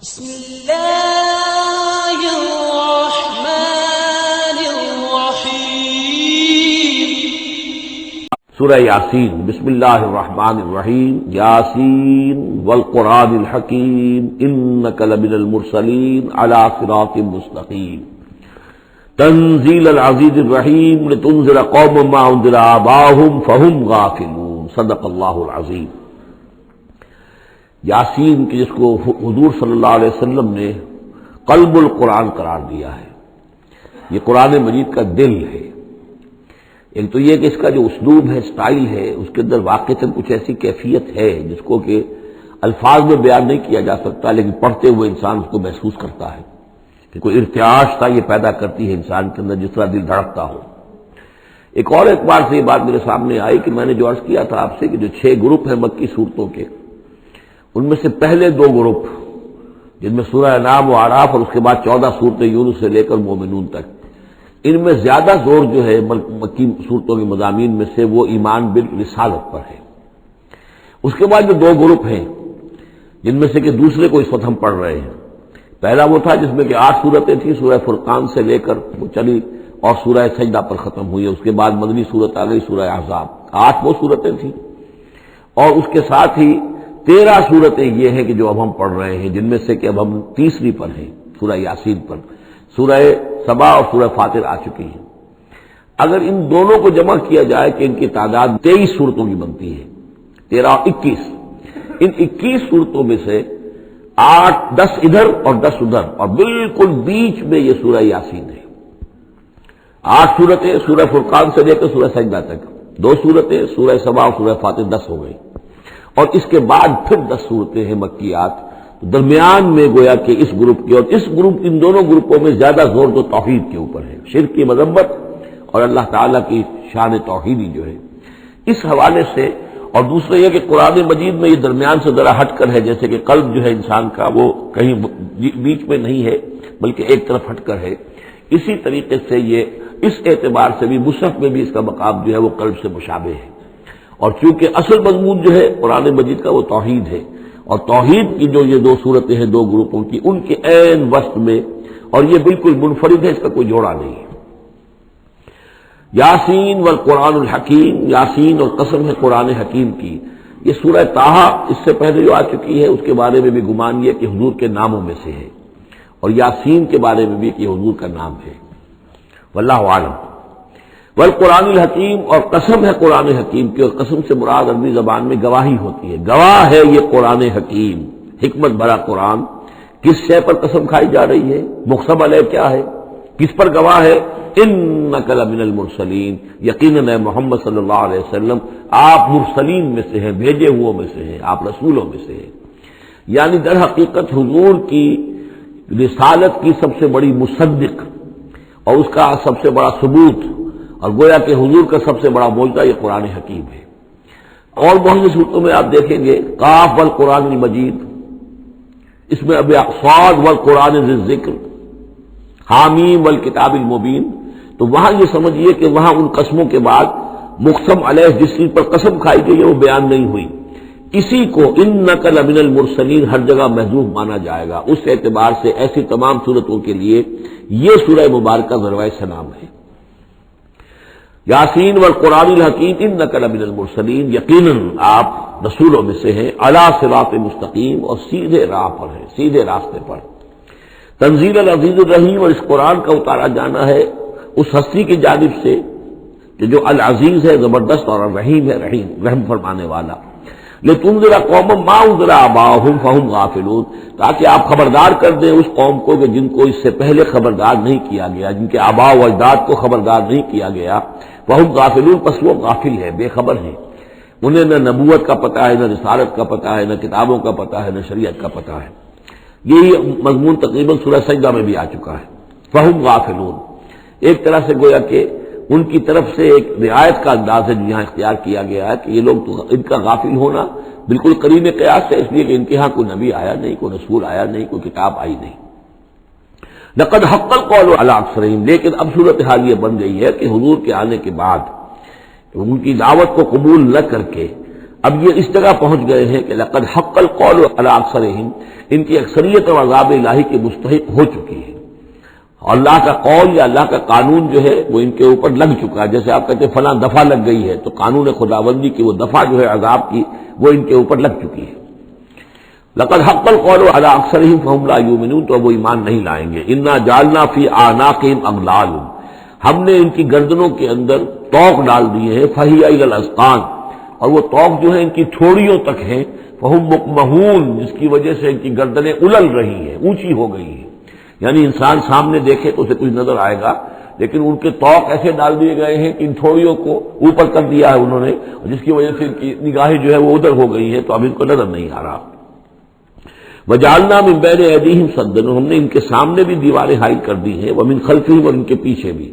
بسم اللہ الرحمن الرحیم۔ سورہ یاسین۔ بسم اللہ الرحمن الرحیم۔ یاسین والقرآن الحکیم انک لمن المرسلین علی صراط مستقیم تنزیل العزیز الرحیم لتنذر قوما ما انذر آباؤہم فہم غافلون۔ صدق اللہ العظیم۔ یاسین کی جس کو حضور صلی اللہ علیہ وسلم نے قلب القرآن قرار دیا ہے، یہ قرآن مجید کا دل ہے۔ ایک تو یہ کہ اس کا جو اسلوب ہے، سٹائل ہے، اس کے اندر واقعتاً کچھ ایسی کیفیت ہے جس کو کہ الفاظ میں بیان نہیں کیا جا سکتا، لیکن پڑھتے ہوئے انسان اس کو محسوس کرتا ہے کہ کوئی ارتعاش تھا یہ پیدا کرتی ہے انسان کے اندر، جس طرح دل دھڑکتا ہو۔ ایک اور اعتبار سے یہ بات میرے سامنے آئی کہ میں نے جو عرض کیا تھا آپ سے کہ جو 6 گروپ ہیں مکی صورتوں کے، ان میں سے پہلے 2 گروپ جن میں سورہ انعام و اعراف اور اس کے بعد 14 صورتیں یونس سے لے کر مومنون تک، ان میں زیادہ زور جو ہے مکی صورتوں کے مضامین میں سے وہ ایمان بالرسالت پر ہے۔ اس کے بعد جو 2 گروپ ہیں جن میں سے کہ دوسرے کو اس وقت ہم پڑھ رہے ہیں، پہلا وہ تھا جس میں کہ 8 صورتیں تھیں، سورہ فرقان سے لے کر وہ چلی اور سورہ سجدہ پر ختم ہوئی، اس کے بعد مدنی صورت آ گئی سورہ احزاب، 8 وہ صورتیں تھیں، اور اس کے ساتھ ہی 13 صورتیں یہ ہیں کہ جو اب ہم پڑھ رہے ہیں، جن میں سے کہ اب ہم تیسری پر ہیں، سورہ یاسین پر۔ سورہ سبا اور سورہ فاطر آ چکی ہیں۔ اگر ان دونوں کو جمع کیا جائے کہ ان کی تعداد 23 صورتوں کی بنتی ہے، 13 اور 21، ان 21 صورتوں میں سے 10 ادھر اور 10 ادھر، اور بالکل بیچ میں یہ سورہ یاسین ہے۔ 8 صورتیں سورہ فرقان سے لے کر سورہ سجدہ تک، 2 صورتیں سورہ سبا اور سورہ فاطر، 10 ہو گئی، اور اس کے بعد پھر 10 صورتیں ہیں مکیات۔ درمیان میں گویا کہ اس گروپ کے اور اس گروپ، ان دونوں گروپوں میں زیادہ زور تو توحید کے اوپر ہے، شرک کی مذمت اور اللہ تعالیٰ کی شان توحیدی جو ہے، اس حوالے سے۔ اور دوسرا یہ کہ قرآن مجید میں یہ درمیان سے ذرا ہٹ کر ہے، جیسے کہ قلب جو ہے انسان کا وہ کہیں بیچ میں نہیں ہے بلکہ ایک طرف ہٹ کر ہے، اسی طریقے سے یہ اس اعتبار سے بھی مصحف میں بھی اس کا مقام جو ہے وہ قلب سے مشابہ ہے۔ اور چونکہ اصل مضمون جو ہے قرآن مجید کا وہ توحید ہے، اور توحید کی جو یہ 2 صورتیں ہیں 2 گروپوں کی، ان کے عین وسط میں، اور یہ بالکل منفرد ہے، اس کا کوئی جوڑا نہیں ہے۔ یاسین والقرآن الحکیم، یاسین اور قسم ہے قرآن حکیم کی۔ یہ سورہ طٰہٰ اس سے پہلے جو آ چکی ہے، اس کے بارے میں بھی گمان یہ کہ حضور کے ناموں میں سے ہے، اور یاسین کے بارے میں بھی کہ حضور کا نام ہے، واللہ اعلم۔ والقرآن الحکیم، اور قسم ہے قرآن حکیم کی، اور قسم سے مراد عربی زبان میں گواہی ہوتی ہے، گواہ ہے یہ قرآن حکیم، حکمت بھرا قرآن۔ کس شے پر قسم کھائی جا رہی ہے؟ مقسم علیہ کیا ہے، کس پر گواہ ہے؟ انک لمن المرسلین، یقیناً اے محمد صلی اللہ علیہ وسلم آپ مرسلین میں سے ہیں، بھیجے ہوئوں میں سے ہیں، آپ رسولوں میں سے ہیں۔ یعنی در حقیقت حضور کی رسالت کی سب سے بڑی مصدق اور اس کا سب سے بڑا ثبوت، اور گویا کہ حضور کا سب سے بڑا معجزہ یہ قرآن حکیم ہے۔ اور بہت سی صورتوں میں آپ دیکھیں گے قاف والقرآن المجید، اس میں اب صاد والقرآن ذی الذکر، حامیم والکتاب المبین، تو وہاں یہ سمجھیے کہ وہاں ان قسموں کے بعد مقسم علیہ جس چیز پر قسم کھائی گئی ہے وہ بیان نہیں ہوئی، اسی کو انک لمن المرسلین ہر جگہ محذوف مانا جائے گا۔ اس اعتبار سے ایسی تمام صورتوں کے لیے یہ سورہ مبارکہ ذروۂ سلام ہے۔ یاسین والقرآن الحکیم انک لمن المرسلین، یقیناً آپ رسولوں میں سے ہیں، علی صراط مستقیم، اور سیدھے راہ پر ہیں، سیدھے راستے پر۔ تنزیل العزیز الرحیم، اور اس قرآن کا اتارا جانا ہے اس ہستی کی جانب سے کہ جو العزیز ہے، زبردست، اور الرحیم ہے، رحم فرمانے والا۔ لتنذر قوما ما انذر آباؤہم فہم غافلون، تاکہ آپ خبردار کر دیں اس قوم کو کہ جن کو اس سے پہلے خبردار نہیں کیا گیا، جن کے آباء و اجداد کو خبردار نہیں کیا گیا، فہم غافلون، پس وہ غافل ہے، بے خبر ہیں، انہیں نہ نبوت کا پتہ ہے، نہ رسالت کا پتہ ہے، نہ کتابوں کا پتہ ہے، نہ شریعت کا پتہ ہے۔ یہی مضمون تقریباً سورہ سجدہ میں بھی آ چکا ہے، فہم غافلون۔ ایک طرح سے گویا کہ ان کی طرف سے ایک رعایت کا انداز ہے جو یہاں اختیار کیا گیا ہے کہ یہ لوگ تو ان کا غافل ہونا بالکل قریب قیاس ہے، اس لیے کہ ان کے ہاں کوئی نبی آیا نہیں، کوئی رسول آیا نہیں، کوئی کتاب آئی نہیں۔ لقد حق القول علی اکثرہم، لیکن اب صورتحال یہ بن گئی ہے کہ حضور کے آنے کے بعد ان کی دعوت کو قبول نہ کر کے اب یہ اس جگہ پہنچ گئے ہیں کہ لقد حق القول علی اکثرہم، ان کی اکثریت اور عذاب الہی کے مستحق ہو چکی ہے. اللہ کا قول یا اللہ کا قانون جو ہے وہ ان کے اوپر لگ چکا ہے. جیسے آپ کہتے ہیں فلاں دفعہ لگ گئی ہے، تو قانون خداوندی کی وہ دفعہ جو ہے عذاب کی وہ ان کے اوپر لگ چکی ہے. لقد حق القول علی اکثرہم فہم لا یؤمنون، تو وہ ایمان نہیں لائیں گے. انا جعلنا فی اعناقہم اغلال، ہم نے ان کی گردنوں کے اندر طوق ڈال دیے ہیں. فہی الی الاذقان، اور وہ طوق جو ہے ان کی تھوڑیوں تک ہیں. فہم مقمحون، جس کی وجہ سے ان کی گردنیں الل رہی ہیں، اونچی ہو گئی ہیں. یعنی انسان سامنے دیکھے تو اسے کچھ نظر آئے گا، لیکن ان کے طوق ایسے ڈال دیے گئے ہیں کہ ان تھوڑیوں کو اوپر کر دیا ہے انہوں نے، جس کی وجہ سے ان کی نگاہیں جو ہے وہ ادھر ہو گئی ہیں، تو اب ان کو نظر نہیں آ رہا. وجعلنا من بین ایدیہم سدا، ہم نے ان کے سامنے بھی دیواریں حائل کر دی ہیں، ومن خلفہم، اور ان کے پیچھے بھی.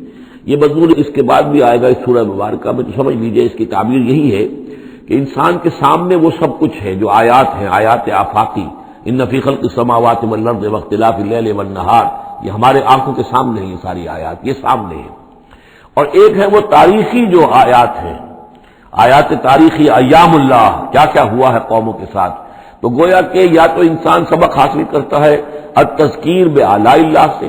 یہ مضمون اس کے بعد بھی آئے گا اس سورہ مبارکہ میں، تو سمجھ لیجئے اس کی تعبیر یہی ہے کہ انسان کے سامنے وہ سب کچھ ہے جو آیات ہیں، آیات آفاقی. ان فی خلق السماوات والارض واختلاف اللیل والنہار، یہ ہمارے آنکھوں کے سامنے ہیں، یہ ساری آیات یہ سامنے ہیں. اور ایک ہے وہ تاریخی جو آیات ہیں، آیات تاریخی، ایام اللہ، کیا کیا ہوا ہے قوموں کے ساتھ. تو گویا کہ یا تو انسان سبق حاصل کرتا ہے التذکیر بآلاء اللہ سے،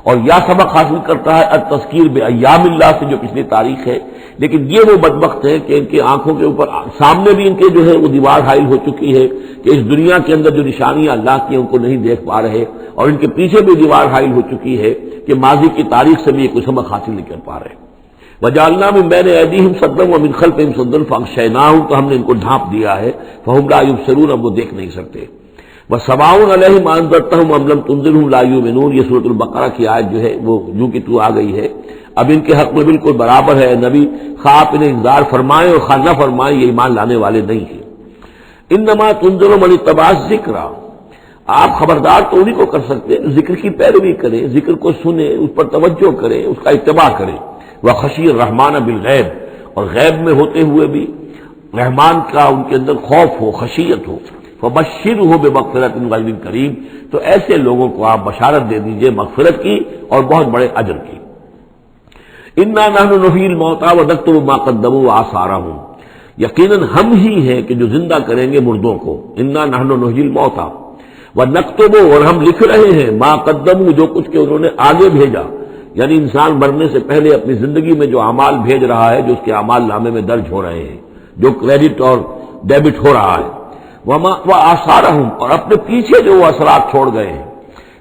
اور یا سبق حاصل کرتا ہے التذکیر بایام اللہ سے جو پچھلی تاریخ ہے. لیکن یہ وہ بدبخت ہے کہ ان کی آنکھوں کے اوپر سامنے بھی ان کے جو ہے وہ دیوار حائل ہو چکی ہے کہ اس دنیا کے اندر جو نشانیاں اللہ کی ان کو نہیں دیکھ پا رہے، اور ان کے پیچھے بھی دیوار حائل ہو چکی ہے کہ ماضی کی تاریخ سے بھی یہ کوئی سبق حاصل نہیں کر پا رہے. وجعلنا من بین ایدیہم سدا ومن خلفہم سدا فاغشیناہم، تو ہم نے ان کو ڈھانپ دیا ہے. فہم لا یبصرون، اب وہ دیکھ نہیں سکتے. وسواء علیہم انذرتہم ام لم تنذرہم لا یؤمنون، یہ سورۃ البقرہ کی آیت جو ہے وہ جو کہ تو آ گئی ہے. اب ان کے حق میں بالکل برابر ہے نبی، خواہ آپ انہیں انذار فرمائیں اور خواہ نہ فرمائیں، یہ ایمان لانے والے نہیں ہیں. انما تنذر من اتبع الذکر، آپ خبردار تو انہیں کو کر سکتے ہیں ذکر کی پیروی کریں، ذکر کو سنیں، اس پر توجہ کریں، اس کا اتباع کریں. وخشی الرحمن بالغیب، اور غیب میں ہوتے ہوئے بھی رحمان کا ان کے اندر خوف ہو، خشیت ہو. فبشرہ بمغفرۃ غیر کریم، تو ایسے لوگوں کو آپ بشارت دے دیجئے مغفرت کی اور بہت بڑے اجر کی. انا نحن نحیی الموتى ونکتب ما قدموا وآثارهم، یقیناً ہم ہی ہیں کہ جو زندہ کریں گے مردوں کو. انا نحن نحیی الموتى ونکتب، اور ہم لکھ رہے ہیں ما قدموا، جو کچھ کہ انہوں نے آگے بھیجا. یعنی انسان مرنے سے پہلے اپنی زندگی میں جو اعمال بھیج رہا ہے، جو اس کے اعمال نامے میں درج ہو رہے ہیں، جو کریڈٹ اور ڈیبٹ ہو رہا ہے. وآثارهم، اور اپنے پیچھے جو وہ اثرات چھوڑ گئے ہیں.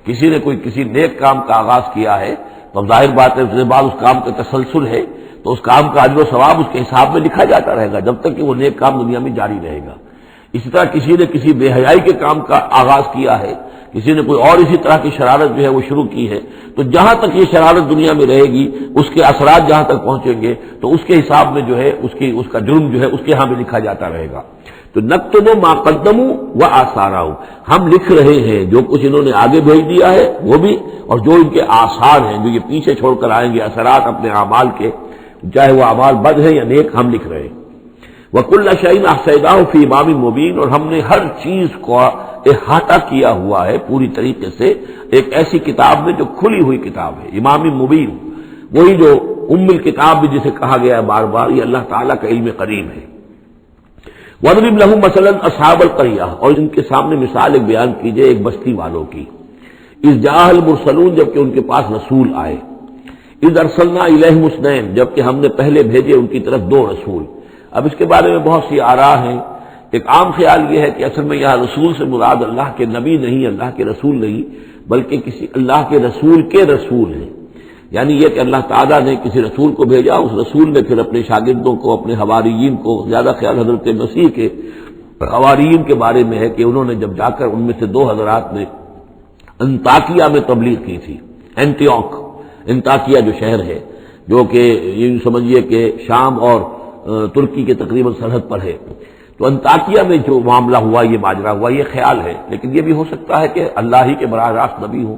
کسی نے کوئی کسی نیک کام کا آغاز کیا ہے تو ظاہر بات ہے اس کے بعد اس کام کا تسلسل ہے، تو اس کام کا اجر و ثواب اس کے حساب میں لکھا جاتا رہے گا جب تک کہ وہ نیک کام دنیا میں جاری رہے گا. اسی طرح کسی نے کسی بے حیائی کے کام کا آغاز کیا ہے، کسی نے کوئی اور اسی طرح کی شرارت جو ہے وہ شروع کی ہے، تو جہاں تک یہ شرارت دنیا میں رہے گی، اس کے اثرات جہاں تک پہنچیں گے، تو اس کے حساب میں جو ہے اس کا جرم جو ہے اس کے ہاں بھی لکھا جاتا رہے گا. تو نکتب ما قدموا وآثارهم، ہم لکھ رہے ہیں جو کچھ انہوں نے آگے بھیج دیا ہے وہ بھی، اور جو ان کے آثار ہیں جو یہ پیچھے چھوڑ کر آئیں گے اثرات اپنے اعمال کے، چاہے وہ اعمال بد ہیں یا نیک، ہم لکھ رہے ہیں. وَكُلَّ شَيْءٍ أَحْصَيْنَاهُ فِي إِمَامٍ مُبِينٍ، اور ہم نے ہر چیز کو احاطہ کیا ہوا ہے پوری طریقے سے ایک ایسی کتاب میں جو کھلی ہوئی کتاب ہے. امام مبین، وہی جو ام الکتاب بھی جسے کہا گیا ہے بار بار، یہ اللہ تعالیٰ کا علم قدیم ہے. وَاضْرِبْ لَهُم مَثَلًا أَصْحَابَ الْقَرْيَةِ، اور ان کے سامنے مثال ایک بیان کیجئے ایک بستی والوں کی. اِذْ جَاءَ الْمُرْسَلُونَ، جبکہ ان کے پاس رسول آئے. اِذْ أَرْسَلْنَا إِلَيْهِمُ اثْنَيْنِ، جبکہ ہم نے پہلے بھیجے ان کی طرف دو رسول. اب اس کے بارے میں بہت سی آراء ہیں. ایک عام خیال یہ ہے کہ اصل میں یہاں رسول سے مراد اللہ کے نبی نہیں، اللہ کے رسول نہیں، بلکہ کسی اللہ کے رسول ہیں. یعنی یہ کہ اللہ تعالیٰ نے کسی رسول کو بھیجا، اس رسول نے پھر اپنے شاگردوں کو، اپنے حواریین کو، زیادہ خیال حضرت مسیح کے حواریین کے بارے میں ہے کہ انہوں نے جب جا کر ان میں سے دو حضرات نے انطاکیہ میں تبلیغ کی تھی. انطاکیہ جو شہر ہے، جو کہ یہ سمجھیے کہ شام اور ترکی کے تقریباً سرحد پر ہے، تو انطاکیہ میں جو معاملہ ہوا، یہ ماجرا ہوا، یہ خیال ہے. لیکن یہ بھی ہو سکتا ہے کہ اللہ ہی کے براہ راست نبی ہوں،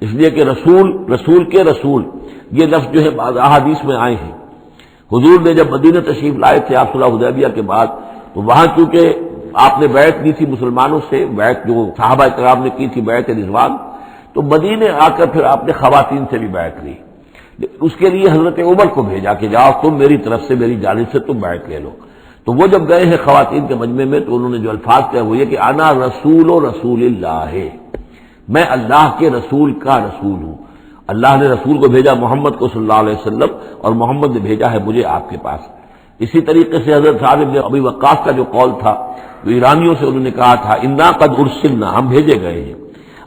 اس لیے کہ رسول کے رسول یہ لفظ جو ہے بعض احادیث میں آئے ہیں. حضور نے جب مدینہ تشریف لائے تھے آپ صلح حدیبیہ کے بعد، تو وہاں چونکہ آپ نے بیعت لی تھی مسلمانوں سے، بیعت جو صحابہ کرام نے کی تھی بیعت رضوان، تو مدینے آ کر پھر آپ نے خواتین سے بھی بیعت لی. اس کے لیے حضرت عمر کو بھیجا کہ جاؤ تم میری طرف سے، میری جانب سے تم بیعت لے لو. تو وہ جب گئے ہیں خواتین کے مجمع میں تو انہوں نے جو الفاظ کہے وہ یہ کہ انا رسول و رسول اللہ، میں اللہ کے رسول کا رسول ہوں۔ اللہ نے رسول کو بھیجا محمد کو صلی اللہ علیہ وسلم، اور محمد نے بھیجا ہے مجھے آپ کے پاس۔ اسی طریقے سے حضرت سعد بن ابی وقاص کا جو قول تھا، تو ایرانیوں سے انہوں نے کہا تھا انا قد ارسلنا، ہم بھیجے گئے ہیں،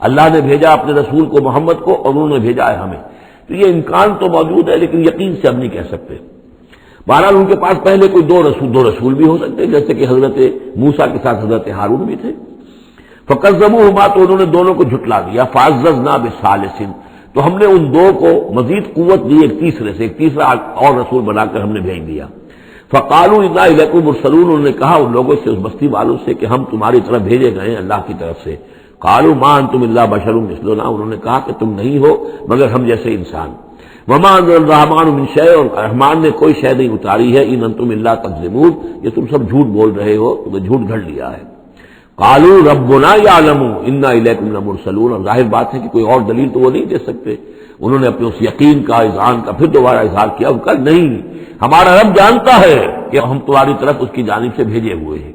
اللہ نے بھیجا اپنے رسول کو محمد کو اور انہوں نے بھیجا ہے ہمیں۔ تو یہ امکان تو موجود ہے لیکن یقین سے ہم نہیں کہہ سکتے۔ بہرحال ان کے پاس پہلے کوئی دو رسول بھی ہو سکتے ہیں، جیسے کہ حضرت موسیٰ کے ساتھ حضرت ہارون بھی تھے۔ فکذبوہما، تو انہوں نے دونوں کو جھٹلا دیا۔ فعززنا بثالث، تو ہم نے ان دو کو مزید قوت دی ایک تیسرے سے، ایک تیسرا اور رسول بنا کر ہم نے بھیج دیا۔ فقالوا انا الیکم مرسلون، انہوں نے کہا ان لوگوں سے، اس بستی والوں سے کہ ہم تمہاری طرف بھیجے گئے ہیں اللہ کی طرف سے۔ قالوا ما انتم الا بشر مثلنا، انہوں نے کہا کہ تم نہیں ہو مگر ہم جیسے انسان۔ وما انزل الرحمن من شیء، اور رحمان نے کوئی شے نہیں اتاری ہے۔ ان انتم الا تکذبون، یہ تم سب جھوٹ بول رہے ہو، تم نے جھوٹ گھڑ لیا ہے۔ قالوا ربنا یعلم انا الیکم لمرسلون، اور ظاہر بات ہے کہ کوئی اور دلیل تو وہ نہیں دے سکتے۔ انہوں نے اپنے اس یقین کا، اذعان کا پھر دوبارہ اظہار کیا، ان کا نہیں، ہمارا رب جانتا ہے کہ ہم تمہاری طرف اس کی جانب سے بھیجے ہوئے ہیں۔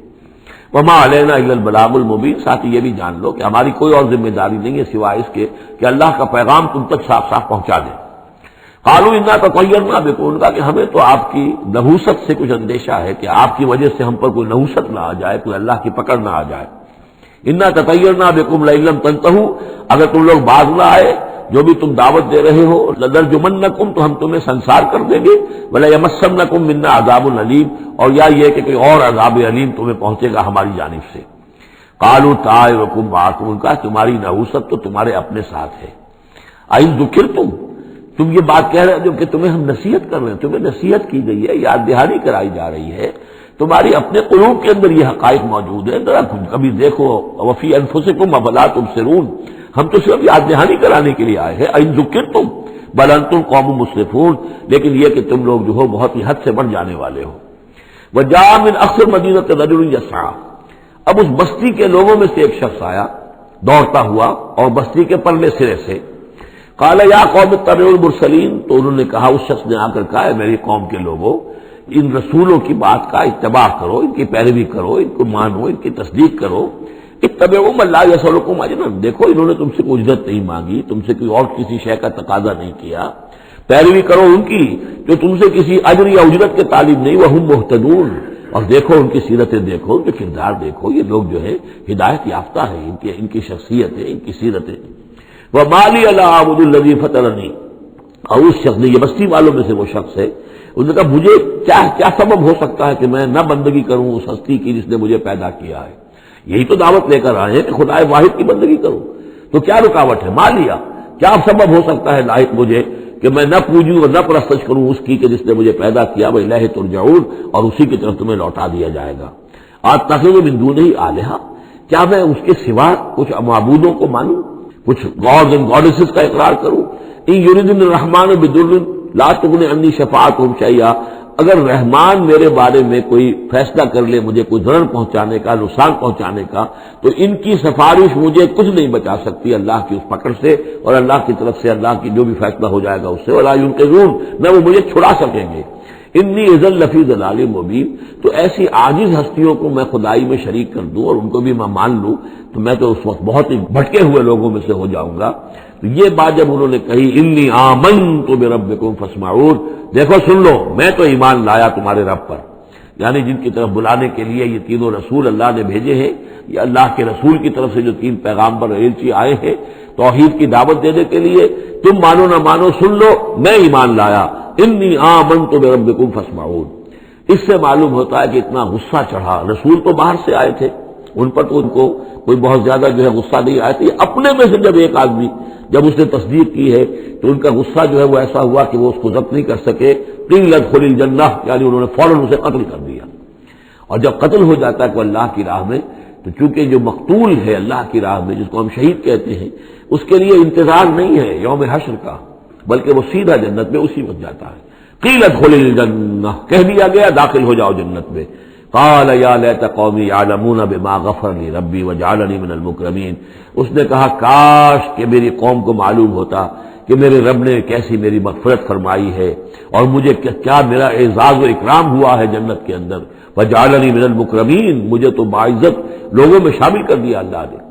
وما علینا الا البلاغ المبین، ساتھ ہی یہ بھی جان لو کہ ہماری کوئی اور ذمہ داری نہیں ہے سوائے اس کے کہ اللہ کا پیغام تم تک صاف صاف پہنچا دیں۔ قالوا انا تطیرنا بکم، ان کا کہ ہمیں تو آپ کی نحوست سے کچھ اندیشہ ہے کہ آپ کی وجہ سے ہم پر کوئی نحوست نہ آ جائے، کوئی اللہ کی پکڑ نہ آ جائے۔ انا تطیرنا بکم لئن لم تنتہوا، اگر تم لوگ باز نہ آئے جو بھی تم دعوت دے رہے ہو، لنرجمنکم، تو ہم تمہیں سنسار کر دیں گے، ولیمسنکم منا عذاب علیم، اور یا یہ کہ کوئی اور عذاب علیم تمہیں پہنچے گا ہماری جانب سے۔ قالوا طائرکم معکم، ان کا تمہاری نحوست تو تمہارے اپنے ساتھ ہے۔ این ذکرتم، تم یہ بات کہہ رہے ہو کہ تمہیں ہم نصیحت کر رہے ہیں، تمہیں نصیحت کی گئی ہے، یاد دہانی کرائی جا رہی ہے، تمہاری اپنے قلوب کے اندر یہ حقائق موجود ہیں، ذرا کبھی دیکھو۔ وفی انفسکم افلا تبصرون، ہم تو صرف یاد دہانی کرانے کے لیے آئے ہیں۔ این ذکرتم بل انتم قوم مسرفون، لیکن یہ کہ تم لوگ جو ہو بہت ہی حد سے بڑھ جانے والے ہو۔ وجاء من اقصى المدینہ رجل یسعى، اب اس بستی کے لوگوں میں سے ایک شخص آیا دوڑتا ہوا، اور بستی کے پرلے سرے سے۔ قال یا قوم اتبعوا المرسلین، تو انہوں نے کہا، اس شخص نے آ کر کہا، میری قوم کے لوگوں، ان رسولوں کی بات کا اتباع کرو، ان کی پیروی کرو، ان کو مانو، ان کی تصدیق کرو۔ اتبعوا من لا يسألكم اجرا، دیکھو انہوں نے تم سے کوئی اجرت نہیں مانگی، تم سے کوئی اور کسی شے کا تقاضا نہیں کیا، پیروی کرو ان کی جو تم سے کسی اجر یا اجرت کے طالب نہیں۔ وہم مہتدون، اور دیکھو ان کی سیرتیں، دیکھو ان کے کردار، دیکھو یہ لوگ جو ہے ہدایت یافتہ ہیں، ان کی شخصیت ہے، ان کی سیرتیں۔ وما لی الا اعبد الذی فطرنی، اور اس شخص نے، یہ بستی والوں میں سے وہ شخص ہے، انہوں نے کہا مجھے کیا سبب ہو سکتا ہے کہ میں نہ بندگی کروں اس ہستی کی جس نے مجھے پیدا کیا ہے؟ یہی تو دعوت لے کر آئے ہیں کہ خدا واحد کی بندگی کروں، تو کیا رکاوٹ ہے؟ مالیا، کیا سبب ہو سکتا ہے لائق مجھے کہ میں نہ پوجوں اور نہ پرستش کروں اس کی کہ جس نے مجھے پیدا کیا، وإلیہ ترجعون، اور اسی کی طرف تمہیں لوٹا دیا جائے گا۔ اتخذ من دونہ آلہہ، کیا میں اس کے سوا کچھ معبودوں کو مانوں، کچھ گاڈز اینڈ گاڈیسز کا اقرار کروں؟ ان یریدن الرحمن بضر لا تغن عنی شفاعتهم شیئا، اگر رحمان میرے بارے میں کوئی فیصلہ کر لے مجھے کوئی ضرر پہنچانے کا، نقصان پہنچانے کا، تو ان کی سفارش مجھے کچھ نہیں بچا سکتی اللہ کی اس پکڑ سے، اور اللہ کی طرف سے اللہ کی جو بھی فیصلہ ہو جائے گا اس سے، ولا ينقذون، نہ وہ مجھے چھڑا سکیں گے۔ انی اذا لفی ضلال مبین، تو ایسی عاجز ہستیوں کو میں خدائی میں شریک کر دوں اور ان کو بھی میں مان لوں تو میں تو اس وقت بہت ہی بھٹکے ہوئے لوگوں میں سے ہو جاؤں گا۔ تو یہ بات جب انہوں نے کہی، انی آمنت بربکم فاسمعون، دیکھو سن لو، میں تو ایمان لایا تمہارے رب پر، یعنی جن کی طرف بلانے کے لیے یہ تینوں رسول اللہ نے بھیجے ہیں، یہ اللہ کے رسول کی طرف سے جو تین پیغامبر ایلچی آئے ہیں توحید کی دعوت دینے کے لیے، تم مانو نہ مانو سن لو، میں ایمان لایا، انی آمنت بربکم فاسمعون۔ اس سے معلوم ہوتا ہے کہ اتنا غصہ چڑھا، رسول تو باہر سے آئے تھے، ان پر تو ان کو کوئی بہت زیادہ جو ہے غصہ نہیں آیا تھا، یہ اپنے میں سے جب ایک آدمی جب اس نے تصدیق کی ہے تو ان کا غصہ جو ہے وہ ایسا ہوا کہ وہ اس کو ضبط نہیں کر سکے، قیل ادخل الجنہ، یعنی انہوں نے فوراً اسے قتل کر دیا۔ اور جب قتل ہو جاتا ہے کوئی اللہ کی راہ میں، تو چونکہ جو مقتول ہے اللہ کی راہ میں، جس کو ہم شہید کہتے ہیں، اس کے لیے انتظار نہیں ہے یوم حشر کا، بلکہ وہ سیدھا جنت میں اسی وقت جاتا ہے۔ قیل ادخل الجنہ، کہہ دیا گیا داخل ہو جاؤ جنت میں۔ قال یا لیت قومی یعلمون بما غفر لی ربی وجعلنی من المکرمین، اس نے کہا کاش کہ میری قوم کو معلوم ہوتا کہ میرے رب نے کیسی میری مغفرت فرمائی ہے اور مجھے کیا میرا اعزاز و اکرام ہوا ہے جنت کے اندر۔ وجعلنی من المکرمین، مجھے تو باعزت لوگوں میں شامل کر دیا اللہ نے۔